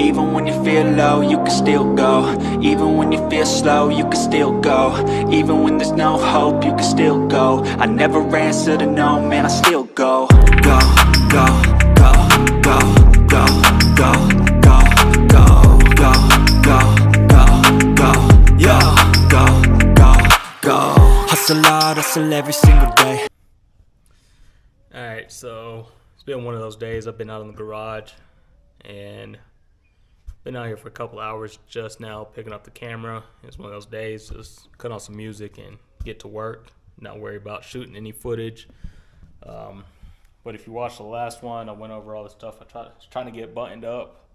Even when you feel low, you can still go. Even when you feel slow, you can still go. Even when there's no hope, you can still go. I never answer to no, man, I still go. Go, go, go, go, go, go, go, go, go, go, go, go, yeah, go, go, go. Hustle hard, hustle every single day. Alright, so it's been one of those days. I've been out in the garage and been out here for a couple hours just now picking up the camera. It's one of those days, just cut on some music and get to work, not worry about shooting any footage. But if you watched the last one, I went over all the stuff I was trying to get buttoned up.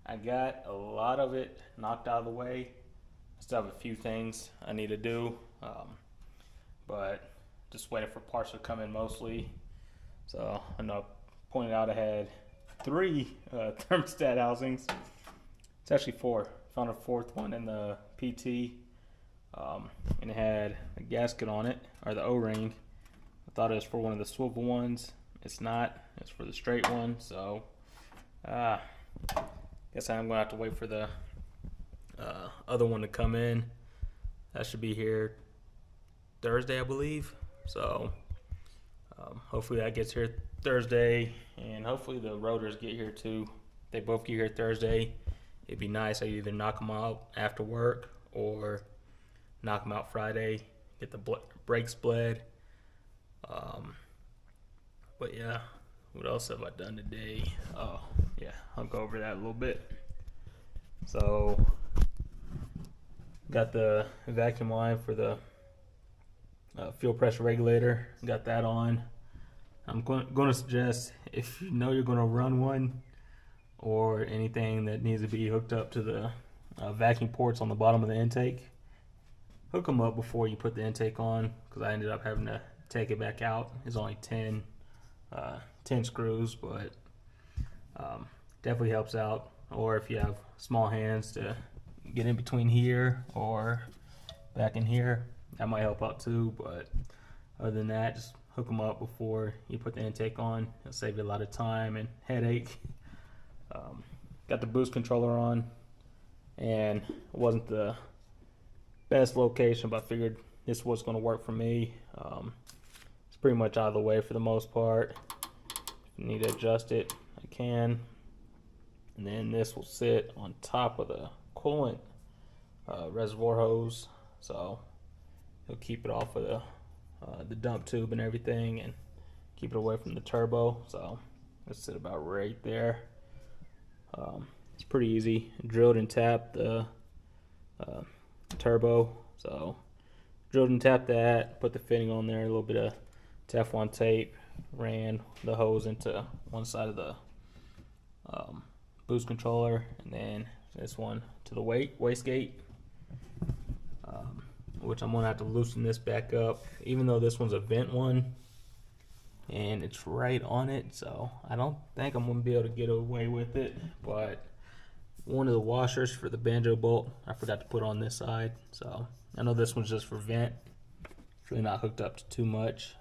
I got a lot of it knocked out of the way. I still have a few things I need to do, but just waiting for parts to come in mostly. So I know I pointed out I had 3 thermostat housings. It's actually 4. Found a 4th one in the PT, and it had a gasket on it, or the O-ring. I thought it was for one of the swivel ones. It's not. It's for the straight one. So guess I'm gonna have to wait for the other one to come in. That should be here Thursday, I believe. So hopefully that gets here Thursday, and hopefully the rotors get here too. They both get here Thursday. It'd be nice. I either knock them out after work or knock them out Friday, get the brakes bled. But yeah, what else have I done today? Oh yeah, I'll go over that a little bit. So got the vacuum line for the fuel pressure regulator. Got that on. I'm going to suggest, if you know you're going to run one or anything that needs to be hooked up to the vacuum ports on the bottom of the intake, hook them up before you put the intake on, because I ended up having to take it back out. It's only 10 screws, but definitely helps out. Or if you have small hands, to get in between here or back in here, that might help out too. But other than that, just hook them up before you put the intake on. It'll save you a lot of time and headache. Got the boost controller on, and it wasn't the best location, but I figured this was going to work for me. It's pretty much out of the way for the most part. If you need to adjust it, I can. And then this will sit on top of the coolant reservoir hose, so it'll keep it off of the dump tube and everything, and keep it away from the turbo. So let's sit about right there. It's pretty easy. Drilled and tapped the turbo. So drilled and tapped that, put the fitting on there, a little bit of Teflon tape, ran the hose into one side of the boost controller, and then this one to the wastegate, which I'm gonna have to loosen this back up, even though this one's a vent one and it's right on it, so I don't think I'm gonna be able to get away with it. But one of the washers for the banjo bolt I forgot to put on this side, so I know this one's just for vent. It's really not hooked up to too much.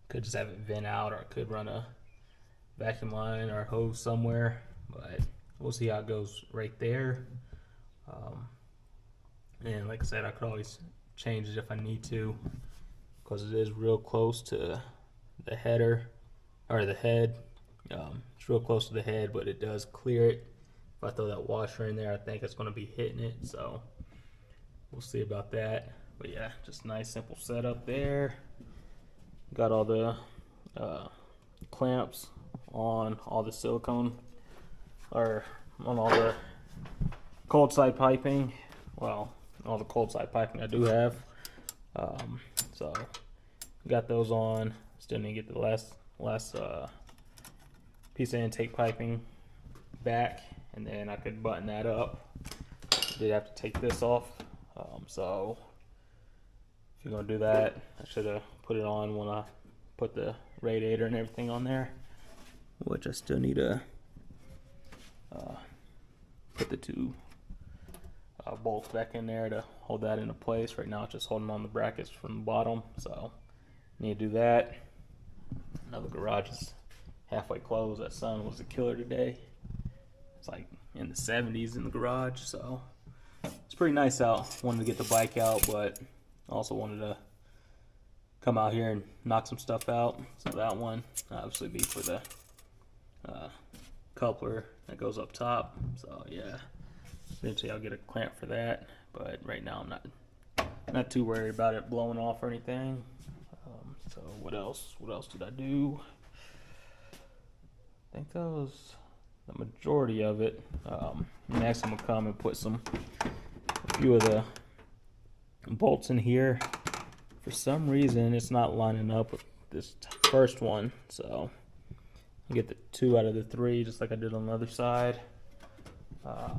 Could just have it vent out, or I could run a vacuum line or hose somewhere, but we'll see how it goes right there. And like I said, I could always change it if I need to, because it is real close to the header, or the head. It's real close to the head, but it does clear it. If I throw that washer in there, I think it's going to be hitting it, so we'll see about that. But yeah, just nice simple setup there. Got all the clamps on all the silicone, or on all the cold side piping. Well, all the cold side piping I do have. So got those on. Still need to get the last piece of intake piping back, and then I could button that up. Did have to take this off. So if you're gonna do that, I should have put it on when I put the radiator and everything on there, which I still need to put the 2 bolts back in there to hold that into place. Right now it's just holding on the brackets from the bottom, so need to do that. Now the garage is halfway closed. That sun was a killer today. in the 70s in the garage, so it's pretty nice out. Wanted to get the bike out, but also wanted to come out here and knock some stuff out. So that one obviously be for the coupler that goes up top. So yeah, eventually I'll get a clamp for that, but right now I'm not too worried about it blowing off or anything. So what else did I do? I think that was the majority of it. Next I'm gonna come and put a few of the bolts in here. For some reason it's not lining up with this first one, so I get the 2 out of the 3 just like I did on the other side. I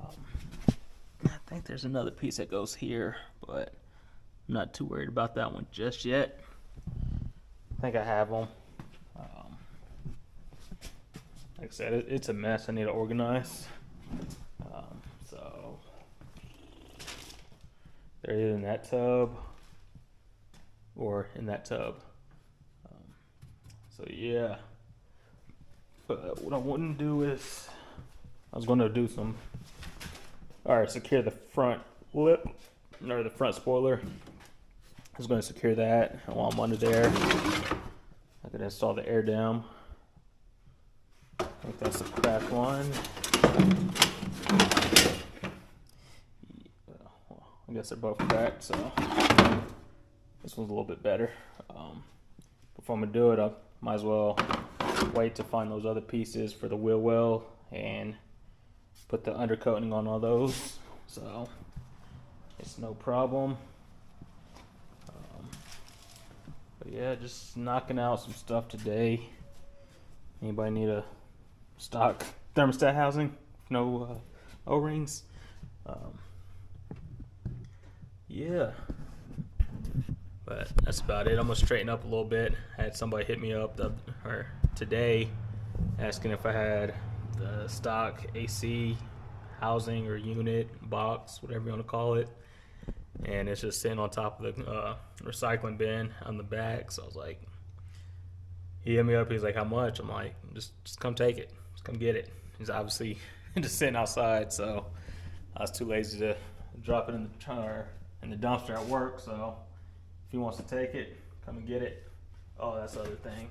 think there's another piece that goes here, but I'm not too worried about that one just yet. I think I have them. Like I said, it's a mess I need to organize. So they're either in that tub or in that tub. So yeah. But what I wouldn't do is, I was going to do secure the front lip, or the front spoiler. I was going to secure that, and while I'm under there, I could install the air dam. I think that's the cracked one. I guess they're both cracked, so this one's a little bit better. Before I'm going to do it, I might as well wait to find those other pieces for the wheel well and put the undercoating on all those, so it's no problem. But yeah, just knocking out some stuff today. Anybody need a stock thermostat housing? No O-rings? Yeah. But that's about it. I'm gonna straighten up a little bit. I had somebody hit me up today asking if I had the stock AC housing or unit, box, whatever you want to call it. And it's just sitting on top of the recycling bin on the back. So I was like, he hit me up. He's like, how much? I'm like, just come take it. Just come get it. He's obviously just sitting outside, so I was too lazy to drop it in the dumpster at work. So if he wants to take it, come and get it. Oh, that's the other thing.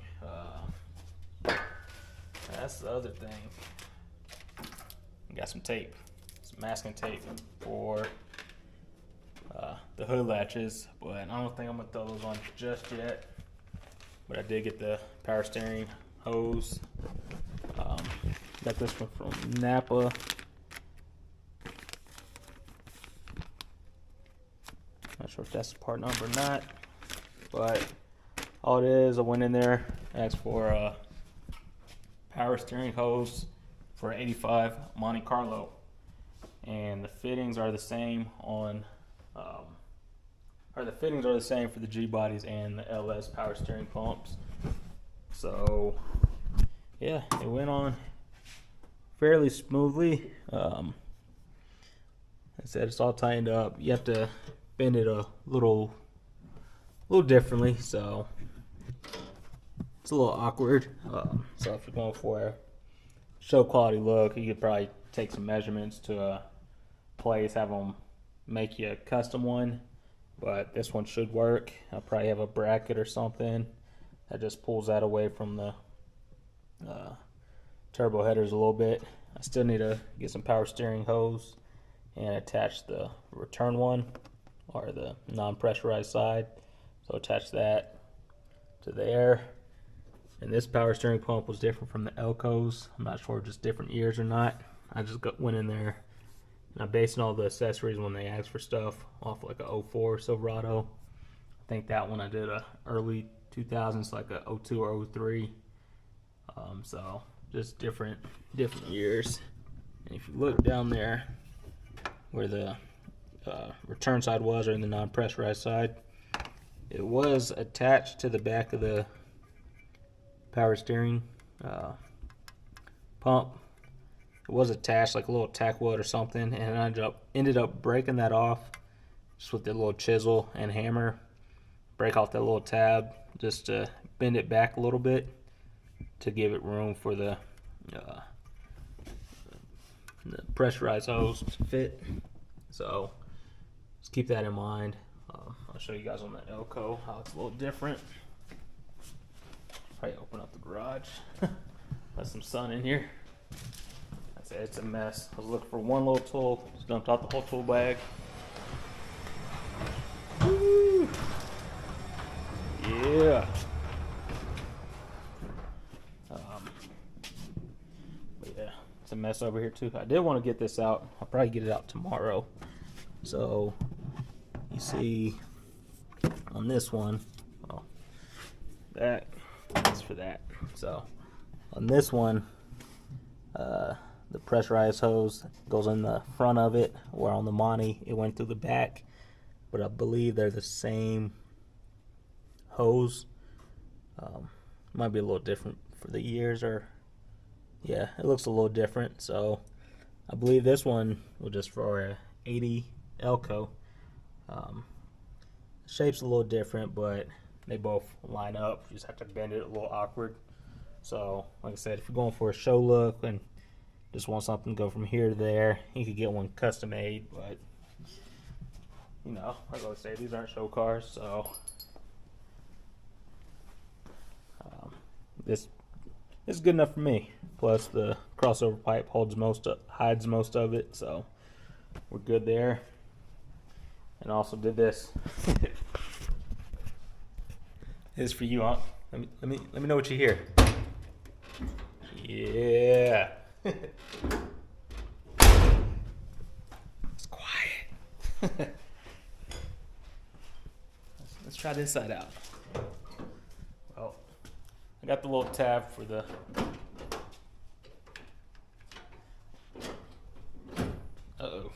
That's the other thing. Got some tape, some masking tape for the hood latches, but I don't think I'm gonna throw those on just yet. But I did get the power steering hose. Got this one from Napa. Not sure if that's the part number or not, but all it is, I went in there, asked for a power steering hose for 85 Monte Carlo, and the fittings are the same for the G bodies and the LS power steering pumps. So yeah, it went on fairly smoothly. I said it's all tightened up. You have to bend it a little differently, so it's a little awkward. So if you're going for a show quality look, you could probably take some measurements to a place, have them make you a custom one. But this one should work. I'll probably have a bracket or something that just pulls that away from the turbo headers a little bit. I still need to get some power steering hose and attach the return one, or the non-pressurized side. So attach that to there. And this power steering pump was different from the Elcos. I'm not sure if just different years or not. I just went in there and I'm basing all the accessories when they ask for stuff off like a 04 Silverado. I think that one I did a early 2000s, like a 02 or 03. So just different years. And if you look down there where the return side was, or in the non-pressurized side, it was attached to the back of the power steering pump. It was attached like a little tack wood or something, and I ended up breaking that off just with the little chisel and hammer. Break off that little tab just to bend it back a little bit to give it room for the pressurized hose to fit. So just keep that in mind. I'll show you guys on the Elco how it's a little different. Probably open up the garage. Let some sun in here. That's it, it's a mess. I was looking for one little tool, just dumped out the whole tool bag. Woo! Yeah. But yeah, it's a mess over here too. I did want to get this out. I'll probably get it out tomorrow. So you see on this one, well, that's for that. So on this one, the pressurized hose goes in the front of it, where on the Monte it went through the back. But I believe they're the same hose. Might be a little different for the years, or yeah, it looks a little different. So I believe this one was just for a 80 Elco. Shape's a little different, but they both line up. You just have to bend it a little awkward. So like I said, if you're going for a show look and just want something to go from here to there, you could get one custom made. But you know, like I say, these aren't show cars, so this is good enough for me. Plus the crossover pipe hides most of it, so we're good there. And also did this. This is for you, huh? Let me know what you hear. Yeah. It's quiet. Let's try this side out. Well, I got the little tab for the uh-oh.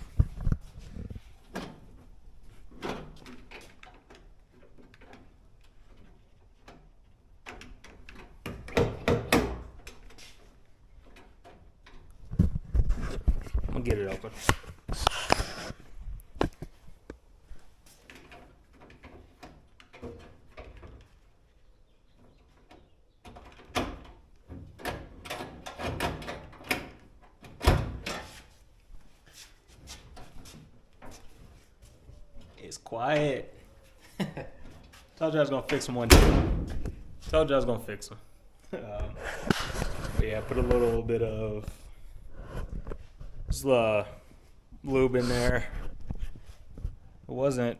I'm gonna get it open. It's quiet. Told you I was gonna fix them one day. Told you I was gonna fix them. But yeah, put a little bit of lube in there. It wasn't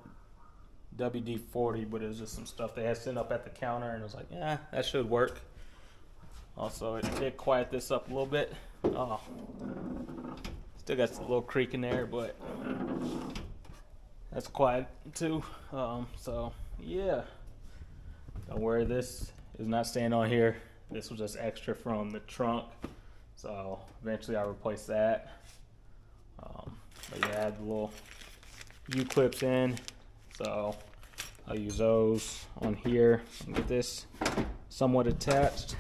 WD-40, but it was just some stuff they had sitting up at the counter, and I was like, yeah, that should work. Also, it did quiet this up a little bit. Oh, still got a little creak in there, but that's quiet too. So yeah, don't worry, this is not staying on here. This was just extra from the trunk, so eventually I'll replace that. But yeah, I had the little U-clips in, so I'll use those on here and get this somewhat attached.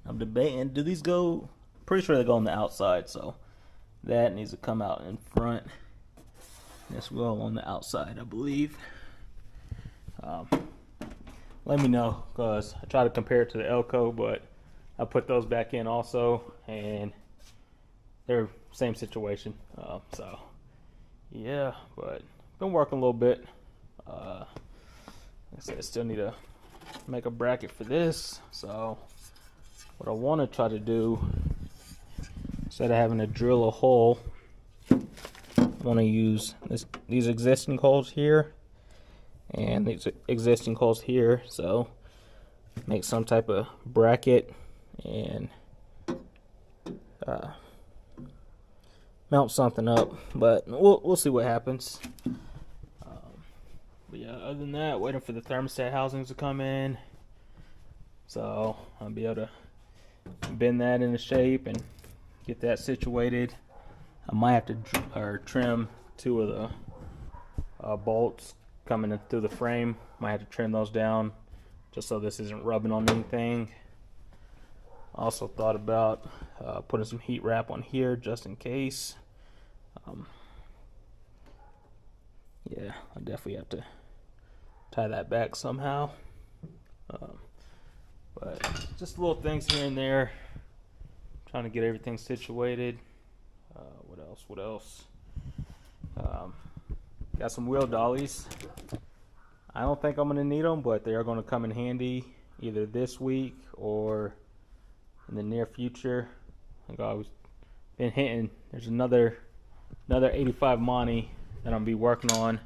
I'm debating, do these go, pretty sure they go on the outside, so that needs to come out in front. This will go on the outside, I believe. Let me know, because I try to compare it to the Elco, but I put those back in also, and they're same situation. So yeah, but been working a little bit. Like I said, I still need to make a bracket for this. So what I want to try to do, instead of having to drill a hole, I want to use these existing holes here and these existing holes here. So make some type of bracket and mount something up, but we'll see what happens. But yeah, other than that, waiting for the thermostat housings to come in, so I'll be able to bend that into shape and get that situated. I might have to trim two of the bolts coming in through the frame. Might have to trim those down just so this isn't rubbing on anything. Also thought about putting some heat wrap on here just in case. Yeah, I definitely have to tie that back somehow. But just little things here and there, trying to get everything situated. What else? Got some wheel dollies. I don't think I'm going to need them, but they are going to come in handy either this week or in the near future. Like I've been hitting. There's another 85 Monte that I'm going to be working on.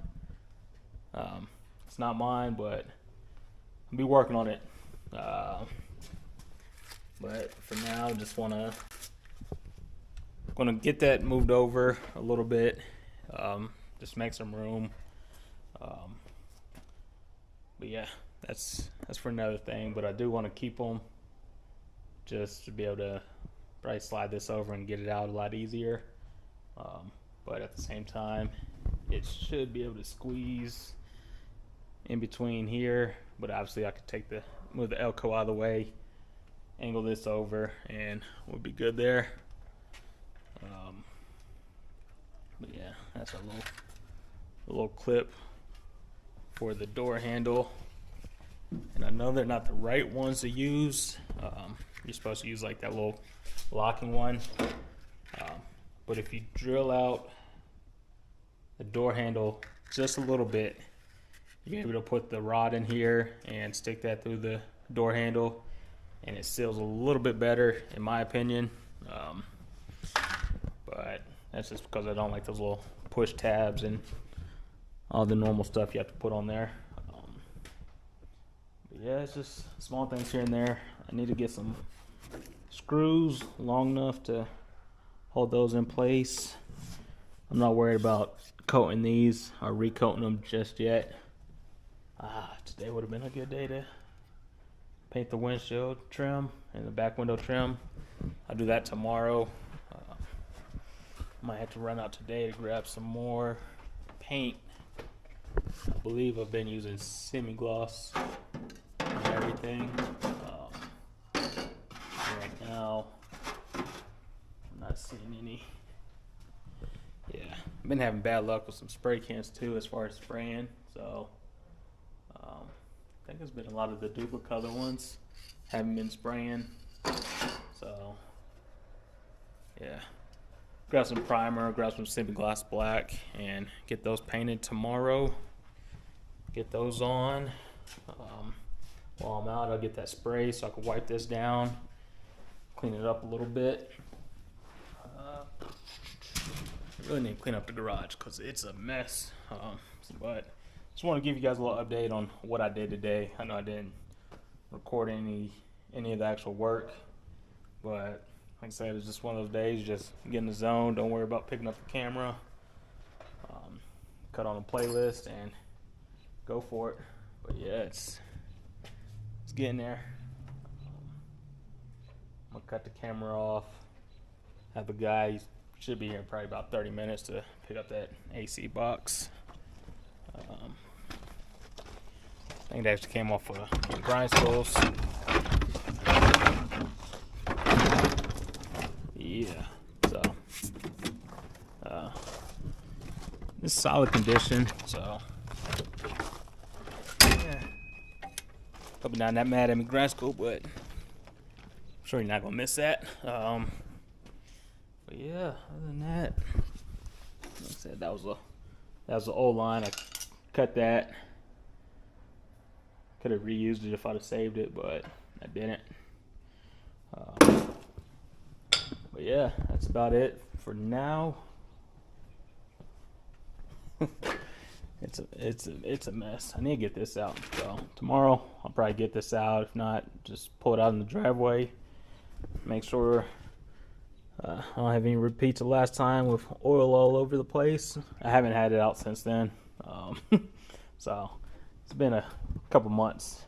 It's not mine, but I'll be working on it. But for now, just gonna get that moved over a little bit. Just make some room. But yeah, that's for another thing. But I do want to keep them just to be able to probably slide this over and get it out a lot easier. But at the same time, it should be able to squeeze in between here. But obviously, I could move the Elko out of the way, angle this over, and we'll be good there. But yeah, that's a little clip for the door handle. And I know they're not the right ones to use. You're supposed to use like that little locking one. But if you drill out the door handle just a little bit, you're able to put the rod in here and stick that through the door handle, and it seals a little bit better, in my opinion. But that's just because I don't like those little push tabs and all the normal stuff you have to put on there. But yeah, it's just small things here and there. I need to get some screws long enough to hold those in place. I'm not worried about coating these or recoating them just yet. Today would have been a good day to paint the windshield trim and the back window trim. I'll do that tomorrow. Might have to run out today to grab some more paint. I believe I've been using semi-gloss and everything. Right now, I'm not seeing any. Yeah, I've been having bad luck with some spray cans too as far as spraying. So I think it's been a lot of the duplicate ones. Haven't been spraying. So yeah. Grab some primer, grab some semi-gloss black, and get those painted tomorrow. Get those on. While I'm out, I'll get that spray so I can wipe this down, clean it up a little bit. I really need to clean up the garage because it's a mess. But just want to give you guys a little update on what I did today. I know I didn't record any of the actual work, but like I said, it's just one of those days. Just get in the zone. Don't worry about picking up the camera. Cut on a playlist and go for it. But yeah, it's getting there. I'm gonna cut the camera off. Have a guy, he should be here in probably about 30 minutes to pick up that AC box. I think it actually came off of grindstones. Yeah, so it's solid condition. So yeah, hope you're not that mad at me, grad school, but I'm sure you're not gonna miss that. But yeah, other than that, like I said, that was the old line. I cut that. Could have reused it if I'd have saved it, but I didn't. But yeah, that's about it for now. It's a mess. I need to get this out. So tomorrow I'll probably get this out. If not, just pull it out in the driveway. Make sure I don't have any repeats of last time with oil all over the place. I haven't had it out since then. So it's been a couple months.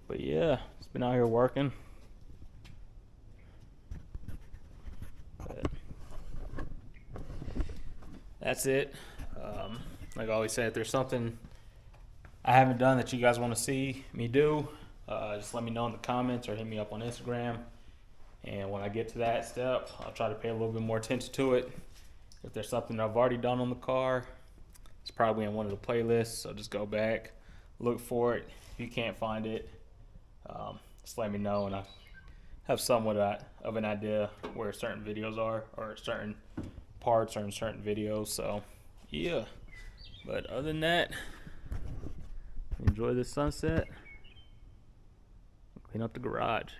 But yeah, it's been out here working. But that's it. Like I always say, if there's something I haven't done that you guys want to see me do, just let me know in the comments or hit me up on Instagram. And when I get to that step, I'll try to pay a little bit more attention to it. If there's something I've already done on the car, it's probably in one of the playlists, so just go back, look for it. If you can't find it, just let me know and have somewhat of an idea where certain videos are, or certain parts are in certain videos. So yeah, but other than that, enjoy the sunset, clean up the garage.